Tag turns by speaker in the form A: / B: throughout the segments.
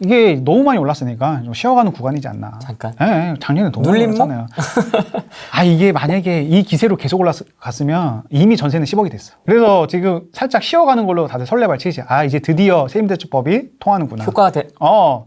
A: 이게 너무 많이 올랐으니까 좀 쉬어가는 구간이지 않나.
B: 잠깐.
A: 예, 작년에 너무 많이 올랐잖아요. 아, 이게 만약에 이 기세로 계속 올라갔으면 이미 전세는 10억이 됐어. 그래서 지금 살짝 쉬어가는 걸로 다들 설레발치지. 아, 이제 드디어 세임대출법이 통하는구나.
B: 효과가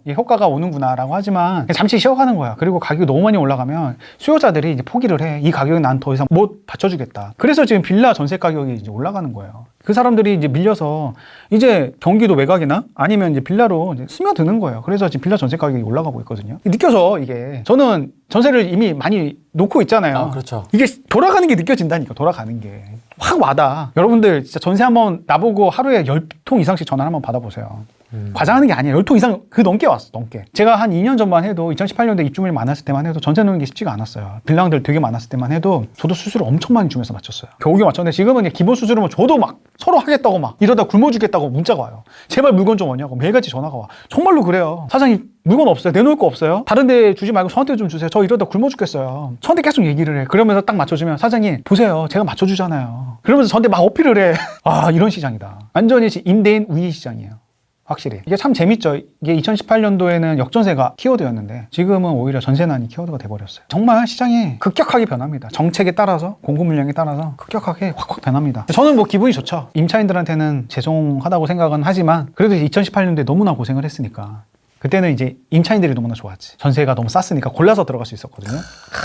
A: 이게 효과가 오는구나라고 하지만 잠시 쉬어가는 거야. 그리고 가격이 너무 많이 올라가면 수요자들이 이제 포기를 해. 이 가격은 난 더 이상 못 받쳐주겠다. 그래서 지금 빌라 전세 가격이 이제 올라가는 거예요. 그 사람들이 이제 밀려서 이제 경기도 외곽이나 아니면 이제 빌라로 이제 스며드는 거예요. 그래서 지금 빌라 전세 가격이 올라가고 있거든요. 느껴져, 이게. 저는 전세를 이미 많이 놓고 있잖아요.
B: 아, 그렇죠.
A: 이게 돌아가는 게 느껴진다니까, 돌아가는 게. 확 와닿아. 여러분들 진짜 전세 한번 나보고 하루에 10통 이상씩 전화 한번 받아보세요. 과장하는 게 아니에요. 10통 이상 넘게 왔어, 넘게. 제가 한 2년 전만 해도 2018년도에 입주민이 많았을 때만 해도 전세 놓는 게 쉽지가 않았어요. 빌랑들 되게 많았을 때만 해도 저도 수수료 엄청 많이 주면서 맞췄어요. 겨우겨우 맞췄는데 지금은 기본 수수료면 저도 막 서로 하겠다고 막 이러다 굶어 죽겠다고 문자가 와요. 제발 물건 좀 오냐고 매일같이 전화가 와. 정말로 그래요. 사장님 물건 없어요? 내놓을 거 없어요? 다른 데 주지 말고 저한테 좀 주세요. 저 이러다 굶어 죽겠어요. 저한테 계속 얘기를 해. 그러면서 딱 맞춰주면 사장님 보세요. 제가 맞춰주잖아요. 그러면서 저한테 막 어필을 해. 아, 이런 시장이다. 완전히 임대인 우위 시장이에요. 확실히. 이게 참 재밌죠. 이게 2018년도에는 역전세가 키워드였는데 지금은 오히려 전세난이 키워드가 돼버렸어요. 정말 시장이 급격하게 변합니다. 정책에 따라서, 공급 물량에 따라서 급격하게 확확 변합니다. 저는 뭐 기분이 좋죠. 임차인들한테는 죄송하다고 생각은 하지만 그래도 2018년도에 너무나 고생을 했으니까 그때는 이제 임차인들이 너무나 좋았지. 전세가 너무 쌌으니까 골라서 들어갈 수 있었거든요.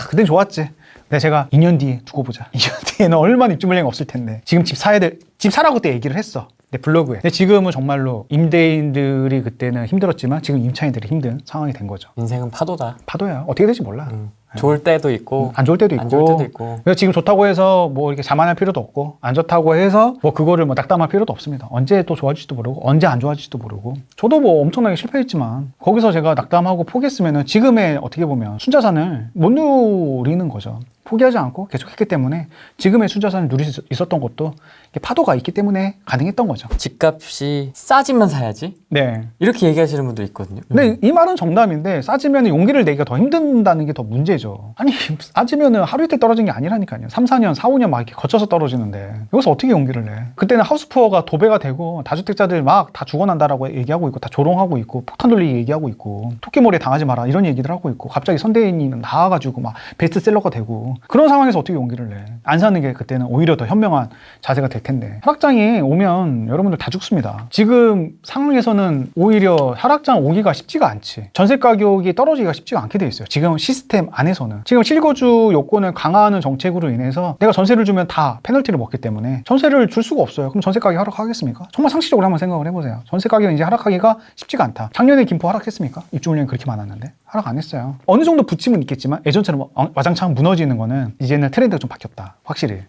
A: 그땐 좋았지. 근데 제가 2년 뒤에 두고 보자. 2년 뒤에는 얼마나 입주 물량이 없을 텐데. 지금 집 사라고 그때 얘기를 했어. 내 블로그에. 근데 지금은 정말로 임대인들이 그때는 힘들었지만 지금 임차인들이 힘든 상황이 된 거죠.
B: 인생은 파도다.
A: 파도야. 어떻게 될지 몰라.
B: 좋을 때도 있고
A: 안 좋을 때도 있고.
B: 안 좋을 때도 있고.
A: 그래서 지금 좋다고 해서 뭐 이렇게 자만할 필요도 없고 안 좋다고 해서 뭐 그거를 뭐 낙담할 필요도 없습니다. 언제 또 좋아질지도 모르고 언제 안 좋아질지도 모르고. 저도 뭐 엄청나게 실패했지만 거기서 제가 낙담하고 포기했으면은 지금의 어떻게 보면 순자산을 못 누리는 거죠. 포기하지 않고 계속했기 때문에 지금의 순자산을 누릴 수 있었던 것도 파도가 있기 때문에 가능했던 거죠.
B: 집값이 싸지면 사야지.
A: 네.
B: 이렇게 얘기하시는 분도 있거든요.
A: 근데 이 말은 정답인데 싸지면 용기를 내기가 더 힘든다는 게 더 문제죠. 아니 싸지면은 하루 이틀 떨어진 게 아니라니까요. 3, 4년, 4, 5년 막 이렇게 거쳐서 떨어지는데 여기서 어떻게 용기를 내? 그때는 하우스푸어가 도배가 되고 다주택자들 막 다 죽어난다라고 얘기하고 있고 다 조롱하고 있고 폭탄 돌리기 얘기하고 있고 토끼몰이에 당하지 마라 이런 얘기들 하고 있고 갑자기 선대인이 나와가지고 막 베스트셀러가 되고 그런 상황에서 어떻게 용기를 내? 안 사는 게 그때는 오히려 더 현명한 자세가 될 텐데 하락장이 오면 여러분들 다 죽습니다. 지금 상황에서는 오히려 하락장 오기가 쉽지가 않지. 전세 가격이 떨어지기가 쉽지가 않게 돼 있어요. 지금 시스템 안에서는. 지금 실거주 요건을 강화하는 정책으로 인해서 내가 전세를 주면 다 페널티를 먹기 때문에 전세를 줄 수가 없어요. 그럼 전세 가격이 하락하겠습니까? 정말 상식적으로 한번 생각을 해보세요. 전세 가격이 이제 하락하기가 쉽지가 않다. 작년에 김포 하락했습니까? 입주 물량이 그렇게 많았는데 하락 안 했어요. 어느 정도 붙임은 있겠지만 예전처럼 와장창 무너지는 거는 이제는 트렌드가 좀 바뀌었다. 확실히.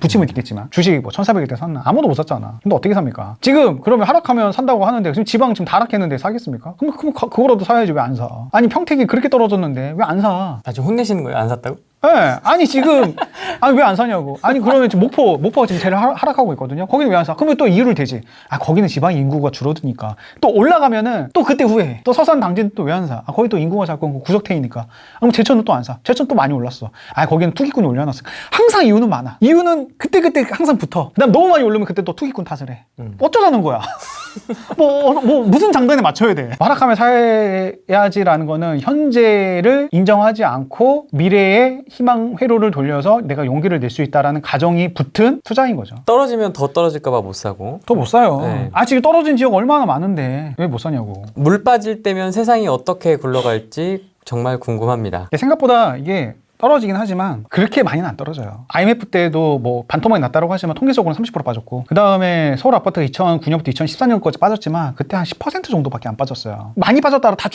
A: 붙임은 있겠지만 주식 뭐 1,400일 때 샀나? 아무도 못 샀잖아. 근데 어떻게 삽니까? 지금 그러면 하락하면 산다고 하는데 지금 지방 지금 다 하락했는데 사겠습니까? 그럼 그거라도 사야지 왜 안 사? 아니 평택이 그렇게 떨어졌는데 왜 안 사?
B: 아, 지금 혼내시는 거예요? 안 샀다고?
A: 네, 아니 지금 아니 왜 안 사냐고. 아니 그러면 지금 목포가 지금 제일 하락하고 있거든요. 거기는 왜 안 사? 그러면 또 이유를 대지. 아 거기는 지방 인구가 줄어드니까. 또 올라가면은 또 그때 후에 또 서산 당진 또 왜 안 사? 아 거기 또 인구가 자꾸 구석탱이니까. 그럼 제천은 또 안 사. 제천 또 많이 올랐어. 아 거기는 투기꾼이 올려놨어. 항상 이유는 많아. 이유는 그때 항상 붙어. 그다음 너무 많이 오르면 그때 또 투기꾼 탓을 해. 어쩌자는 거야. 뭐 무슨 장단에 맞춰야 돼. 하락하면 사야지라는 거는 현재를 인정하지 않고 미래의 희망 회로를 돌려서 내가 용기를 낼 수 있다라는 가정이 붙은 투자인 거죠.
B: 떨어지면 더 떨어질까봐 못 사고.
A: 더 못 사요.
B: 네.
A: 아 지금 떨어진 지역 얼마나 많은데 왜 못 사냐고.
B: 물 빠질 때면 세상이 어떻게 굴러갈지 정말 궁금합니다.
A: 생각보다 이게 떨어지긴 하지만 그렇게 많이는 안 떨어져요. IMF 때도 뭐 반토막이 났다고 하지만 통계적으로는 30% 빠졌고 그 다음에 서울 아파트가 2009년부터 2014년까지 빠졌지만 그때 한 10% 정도밖에 안 빠졌어요. 많이 빠졌다고 다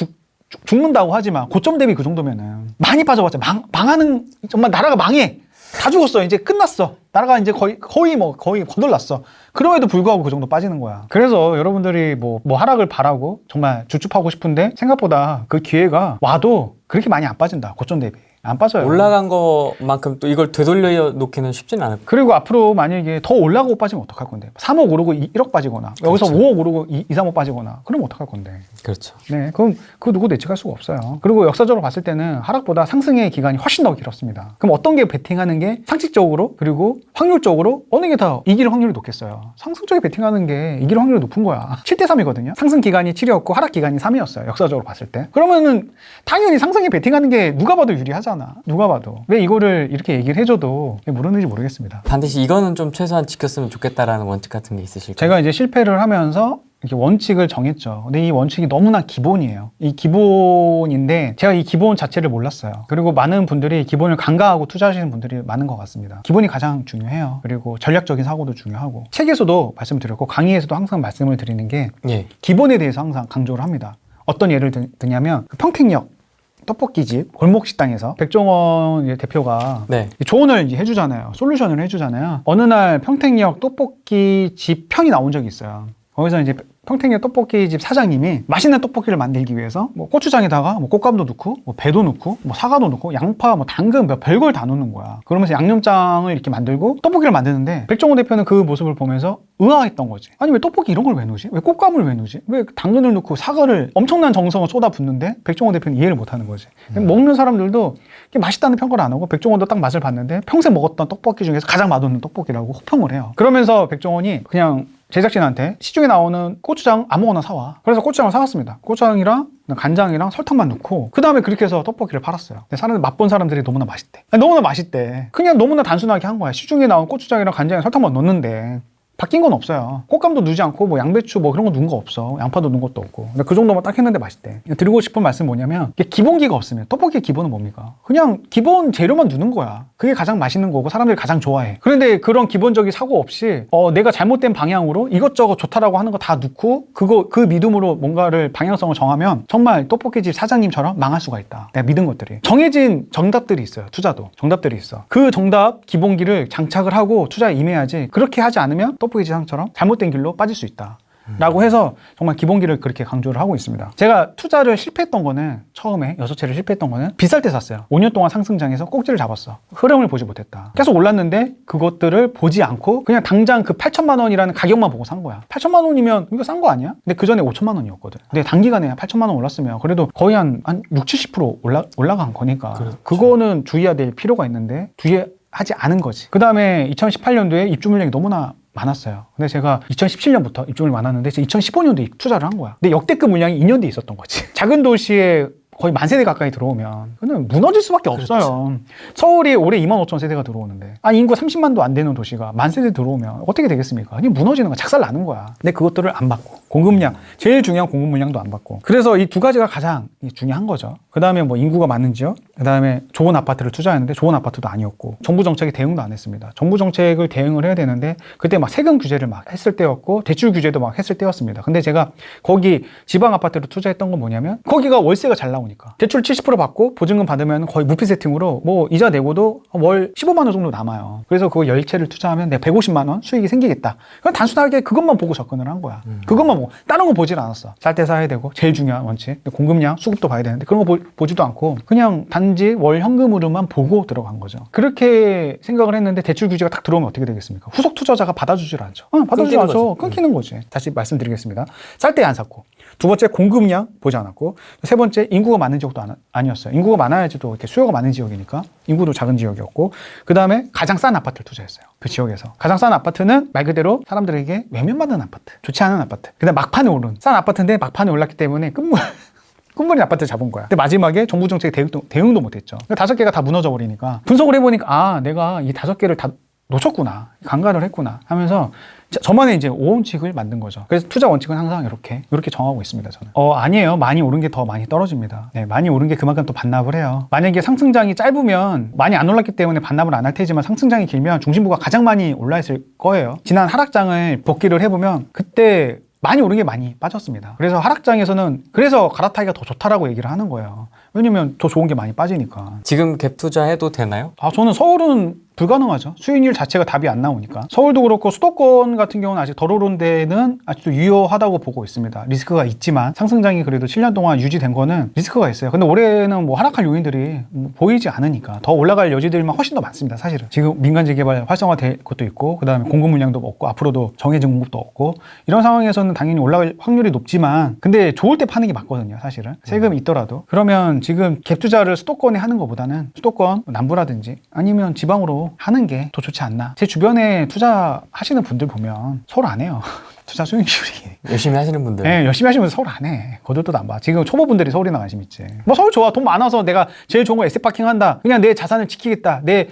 A: 죽는다고 하지만 고점 대비 그 정도면은 많이 빠져봤자 망하는 정말 나라가 망해. 다 죽었어. 이제 끝났어. 나라가 이제 거의 거덜났어. 그럼에도 불구하고 그 정도 빠지는 거야. 그래서 여러분들이 뭐 하락을 바라고 정말 주춤하고 싶은데 생각보다 그 기회가 와도 그렇게 많이 안 빠진다. 고점 대비. 안 빠져요.
B: 올라간 것만큼 또 이걸 되돌려 놓기는 쉽지는 않을 거예요.
A: 그리고 앞으로 만약에 더 올라가고 빠지면 어떡할 건데? 3억 오르고 1억 빠지거나 여기서
B: 그렇죠.
A: 5억 오르고 2, 3억 빠지거나 그럼 어떡할 건데?
B: 그렇죠.
A: 네, 그럼 그거 누구 예측할 수가 없어요. 그리고 역사적으로 봤을 때는 하락보다 상승의 기간이 훨씬 더 길었습니다. 그럼 어떤 게 베팅하는 게 상식적으로 그리고 확률적으로 어느 게 더 이길 확률이 높겠어요? 상승 쪽에 베팅하는 게 이길 확률이 높은 거야. 7대 3이거든요. 상승 기간이 7이었고 하락 기간이 3이었어요. 역사적으로 봤을 때. 그러면은 당연히 상승에 베팅하는 게 누가 봐도 유리하잖아. 누가 봐도. 왜 이거를 이렇게 얘기를 해줘도 모르는지 모르겠습니다.
B: 반드시 이거는 좀 최소한 지켰으면 좋겠다라는 원칙 같은 게 있으실까요?
A: 제가 이제 실패를 하면서 이렇게 원칙을 정했죠. 근데 이 원칙이 너무나 기본이에요. 이 기본인데 제가 이 기본 자체를 몰랐어요. 그리고 많은 분들이 기본을 간과하고 투자하시는 분들이 많은 것 같습니다. 기본이 가장 중요해요. 그리고 전략적인 사고도 중요하고 책에서도 말씀드렸고 강의에서도 항상 말씀을 드리는 게
B: 예.
A: 기본에 대해서 항상 강조를 합니다. 어떤 예를 드냐면 그 평택역 떡볶이집 골목식당에서 백종원 이제 대표가
B: 네.
A: 조언을 이제 해주잖아요. 솔루션을 해주잖아요. 어느 날 평택역 떡볶이집 편이 나온 적이 있어요. 거기서 이제 평택역 떡볶이집 사장님이 맛있는 떡볶이를 만들기 위해서 뭐 고추장에다가 뭐 꽃감도 넣고 뭐 배도 넣고 뭐 사과도 넣고 양파 뭐 당근 별걸 다 넣는 거야. 그러면서 양념장을 이렇게 만들고 떡볶이를 만드는데 백종원 대표는 그 모습을 보면서 의아했던 거지. 아니 왜 떡볶이 이런 걸 왜 넣지? 왜 꽃감을 왜 넣지? 왜 당근을 넣고 사과를 엄청난 정성을 쏟아붓는데 백종원 대표는 이해를 못하는 거지. 먹는 사람들도 맛있다는 평가를 안 하고 백종원도 딱 맛을 봤는데 평생 먹었던 떡볶이 중에서 가장 맛없는 떡볶이라고 호평을 해요. 그러면서 백종원이 그냥 제작진한테 시중에 나오는 고추장 아무거나 사와. 그래서 고추장을 사왔습니다. 고추장이랑 간장이랑 설탕만 넣고 그 다음에 그렇게 해서 떡볶이를 팔았어요. 근데 사람들 맛본 사람들이 너무나 맛있대. 아니, 너무나 맛있대. 그냥 너무나 단순하게 한 거야. 시중에 나온 고추장이랑 간장이랑 설탕만 넣는데 바뀐 건 없어요. 꽃감도 넣지 않고 뭐 양배추 뭐 그런 거 넣은 거 없어. 양파도 넣은 것도 없고. 근데 그 정도만 딱 했는데 맛있대. 드리고 싶은 말씀 뭐냐면 이게 기본기가 없으면 떡볶이의 기본은 뭡니까? 그냥 기본 재료만 넣는 거야. 그게 가장 맛있는 거고 사람들이 가장 좋아해. 그런데 그런 기본적인 사고 없이 내가 잘못된 방향으로 이것저것 좋다라고 하는 거 다 넣고 그 믿음으로 뭔가를 방향성을 정하면 정말 떡볶이집 사장님처럼 망할 수가 있다. 내가 믿은 것들이. 정해진 정답들이 있어요. 투자도. 정답들이 있어. 그 정답 기본기를 장착을 하고 투자에 임해야지. 그렇게 하지 않으면 떡볶이 지상처럼 잘못된 길로 빠질 수 있다. 라고 해서 정말 기본기를 그렇게 강조를 하고 있습니다. 제가 투자를 실패했던 거는 처음에 6채를 실패했던 거는 비쌀 때 샀어요. 5년 동안 상승장에서 꼭지를 잡았어. 흐름을 보지 못했다. 계속 올랐는데 그것들을 보지 않고 그냥 당장 그 8천만 원이라는 가격만 보고 산 거야. 8천만 원이면 이거 싼 거 아니야? 근데 그 전에 5천만 원이었거든. 근데 단기간에 8천만 원 올랐으면 그래도 거의 한 6, 70% 올라간 거니까
B: 그렇죠.
A: 그거는 주의해야 될 필요가 있는데 주의하지 않은 거지. 그 다음에 2018년도에 입주 물량이 너무나 많았어요. 근데 제가 2017년부터 입주를 많았는데 2015년도에 투자를 한 거야. 근데 역대급 물량이 2년 뒤에 있었던 거지. 작은 도시에 거의 10,000세대 가까이 들어오면 그냥 무너질 수밖에 없어요. 서울이 올해 25,000세대가 들어오는데 인구 30만도 안 되는 도시가 10,000세대 들어오면 어떻게 되겠습니까? 그냥 무너지는 거야. 작살 나는 거야. 근데 그것들을 안 받고 공급량, 제일 중요한 공급 물량도 안 받고. 그래서 이 두 가지가 가장 중요한 거죠. 그 다음에 뭐 인구가 많은 지역, 그 다음에 좋은 아파트를 투자했는데 좋은 아파트도 아니었고 정부 정책에 대응도 안 했습니다. 정부 정책을 대응을 해야 되는데 그때 막 세금 규제를 막 했을 때였고 대출 규제도 막 했을 때였습니다. 근데 제가 거기 지방 아파트를 투자했던 건 뭐냐면 거기가 월세가 잘 나오니까 대출 70% 받고 보증금 받으면 거의 무피 세팅으로 뭐 이자 내고도 월 15만 원 정도 남아요. 그래서 그거 10채를 투자하면 내가 150만 원 수익이 생기겠다. 그냥 단순하게 그것만 보고 접근을 한 거야. 그것만 보고 다른 거 보질 않았어. 쌀 때 사야 되고 제일 중요한 원칙 공급량 수급도 봐야 되는데 그런 거 보지도 않고 그냥 단지 월 현금으로만 보고 들어간 거죠. 그렇게 생각을 했는데 대출 규제가 딱 들어오면 어떻게 되겠습니까? 후속 투자자가 받아주질 않죠. 받아주질 않죠. 끊기는 거지. 다시 말씀드리겠습니다. 쌀 때 안 샀고 두 번째 공급량 보지 않았고 세 번째 인구가 많은 지역도 아니었어요. 인구가 많아야지 또 이렇게 수요가 많은 지역이니까 인구도 작은 지역이었고 그 다음에 가장 싼 아파트를 투자했어요. 그 지역에서 가장 싼 아파트는 말 그대로 사람들에게 외면받는 아파트, 좋지 않은 아파트. 근데 막판에 오른 싼 아파트인데 막판에 올랐기 때문에 끝물이 아파트 잡은 거야. 근데 마지막에 정부 정책 대응도 못했죠. 5개가 다 무너져 버리니까 분석을 해보니까 내가 이 5개를 다 놓쳤구나, 간과를 했구나 하면서 저만의 이제 원칙을 만든 거죠. 그래서 투자 원칙은 항상 이렇게 정하고 있습니다. 저는. 아니에요. 많이 오른 게 더 많이 떨어집니다. 네, 많이 오른 게 그만큼 또 반납을 해요. 만약에 상승장이 짧으면 많이 안 올랐기 때문에 반납을 안 할 테지만 상승장이 길면 중심부가 가장 많이 올라 있을 거예요. 지난 하락장을 복기를 해보면 그때 많이 오른 게 많이 빠졌습니다. 그래서 하락장에서는 그래서 갈아타기가 더 좋다라고 얘기를 하는 거예요. 왜냐면 더 좋은 게 많이 빠지니까.
B: 지금 갭 투자해도 되나요?
A: 저는 서울은 불가능하죠. 수익률 자체가 답이 안 나오니까. 서울도 그렇고 수도권 같은 경우는 아직 덜 오른 데는 아직도 유효하다고 보고 있습니다. 리스크가 있지만 상승장이 그래도 7년 동안 유지된 거는 리스크가 있어요. 근데 올해는 뭐 하락할 요인들이 보이지 않으니까 더 올라갈 여지들만 훨씬 더 많습니다. 사실은. 지금 민간 재개발 활성화될 것도 있고 그다음에 공급 물량도 없고 앞으로도 정해진 공급도 없고 이런 상황에서는 당연히 올라갈 확률이 높지만 근데 좋을 때 파는 게 맞거든요. 사실은. 세금이 있더라도. 그러면 지금 갭 투자를 수도권에 하는 것보다는 수도권 남부라든지 아니면 지방으로 하는 게 더 좋지 않나. 제 주변에 투자하시는 분들 보면 서울 안 해요. 투자 수익률이.
B: 열심히 하시는 분들.
A: 네, 열심히 하시면 서울 안 해. 거들떠도 안 봐. 지금 초보분들이 서울이나 관심 있지. 뭐 서울 좋아. 돈 많아서 내가 제일 좋은 거 에세파킹 한다. 그냥 내 자산을 지키겠다. 내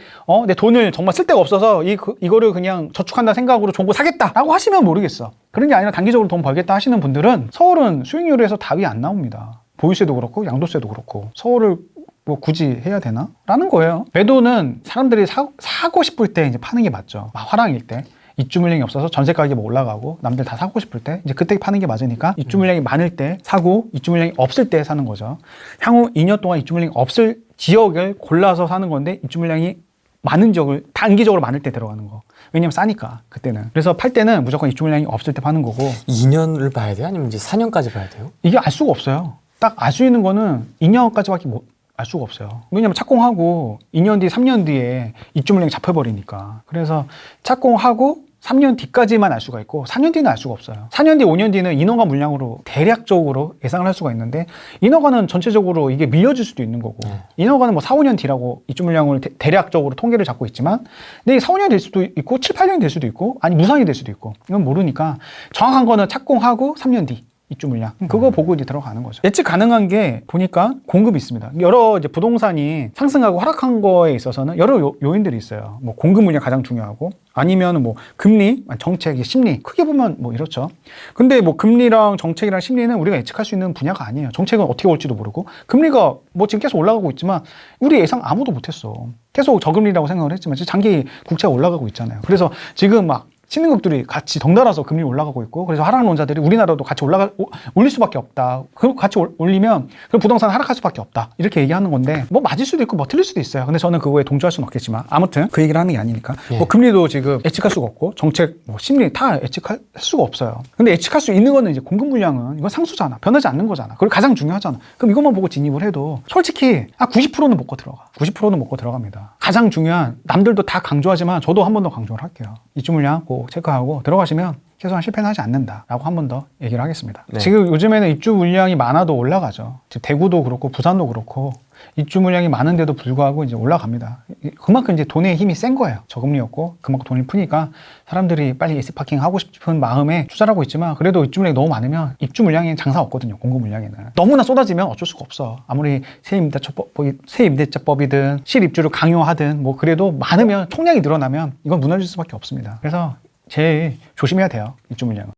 A: 돈을 정말 쓸 데가 없어서 이거를 그냥 저축한다 생각으로 좋은 거 사겠다. 라고 하시면 모르겠어. 그런 게 아니라 단기적으로 돈 벌겠다 하시는 분들은 서울은 수익률에서 답이 안 나옵니다. 보유세도 그렇고 양도세도 그렇고 서울을 뭐 굳이 해야 되나? 라는 거예요. 매도는 사람들이 사고 싶을 때 이제 파는 게 맞죠. 화랑일 때. 입주 물량이 없어서 전세 가격이 뭐 올라가고 남들 다 사고 싶을 때 이제 그때 파는 게 맞으니까 입주 물량이 많을 때 사고 입주 물량이 없을 때 사는 거죠. 향후 2년 동안 입주 물량이 없을 지역을 골라서 사는 건데 입주 물량이 많은 지역을 단기적으로 많을 때 들어가는 거. 왜냐면 싸니까 그때는. 그래서 팔 때는 무조건 입주 물량이 없을 때 파는 거고.
B: 2년을 봐야 돼요? 아니면 이제 4년까지 봐야 돼요?
A: 이게 알 수가 없어요. 딱 알 수 있는 거는 2년까지밖에 알 수가 없어요. 왜냐면 착공하고 2년 뒤, 3년 뒤에 입주 물량이 잡혀버리니까. 그래서 착공하고 3년 뒤까지만 알 수가 있고 4년 뒤는 알 수가 없어요. 4년 뒤, 5년 뒤는 인허가 물량으로 대략적으로 예상을 할 수가 있는데 인허가는 전체적으로 이게 밀려질 수도 있는 거고 인허가는 뭐 4, 5년 뒤라고 입주 물량을 대략적으로 통계를 잡고 있지만 근데 4, 5년이 될 수도 있고 7, 8년이 될 수도 있고 아니 무상이 될 수도 있고 이건 모르니까 정확한 거는 착공하고 3년 뒤 입주 물량 그거 보고 이제 들어가는 거죠. 예측 가능한 게 보니까 공급이 있습니다. 여러 이제 부동산이 상승하고 하락한 거에 있어서는 여러 요인들이 있어요. 뭐 공급 물량 가장 중요하고 아니면 뭐 금리, 정책, 심리 크게 보면 뭐 이렇죠. 근데 뭐 금리랑 정책이랑 심리는 우리가 예측할 수 있는 분야가 아니에요. 정책은 어떻게 올지도 모르고 금리가 뭐 지금 계속 올라가고 있지만 우리 예상 아무도 못했어. 계속 저금리라고 생각을 했지만 장기 국채가 올라가고 있잖아요. 그래서 지금 막 신흥국들이 같이 덩달아서 금리 올라가고 있고 그래서 하락론자들이 우리나라도 같이 올릴 수밖에 없다. 그 같이 올리면 그럼 부동산 하락할 수밖에 없다. 이렇게 얘기하는 건데 뭐 맞을 수도 있고 뭐 틀릴 수도 있어요. 근데 저는 그거에 동조할 수는 없겠지만 아무튼 그 얘기를 하는 게 아니니까 뭐 금리도 지금 예측할 수가 없고 정책, 뭐 심리 다 예측할 수가 없어요. 근데 예측할 수 있는 거는 이제 공급 물량은 이건 상수잖아. 변하지 않는 거잖아. 그리고 가장 중요하잖아. 그럼 이것만 보고 진입을 해도 솔직히 90%는 먹고 들어가. 90%는 먹고 들어갑니다. 가장 중요한 남들도 다 강조하지만 저도 한 번 더 강조를 할게요. 입주 물량 꼭 체크하고 들어가시면 최소한 실패는 하지 않는다라고 한 번 더 얘기를 하겠습니다.
B: 네.
A: 지금 요즘에는 입주 물량이 많아도 올라가죠. 지금 대구도 그렇고 부산도 그렇고 입주 물량이 많은데도 불구하고 이제 올라갑니다. 그만큼 이제 돈의 힘이 센 거예요. 저금리였고 그만큼 돈을 푸니까 사람들이 빨리 에세파킹 하고 싶은 마음에 투자를 하고 있지만 그래도 입주 물량이 너무 많으면 입주 물량에는 장사 없거든요. 공급 물량에는. 너무나 쏟아지면 어쩔 수가 없어. 아무리 세입임대차법이든 실입주를 강요하든 뭐 그래도 많으면 총량이 늘어나면 이건 무너질 수밖에 없습니다. 그래서 제일 조심해야 돼요. 입주 물량은.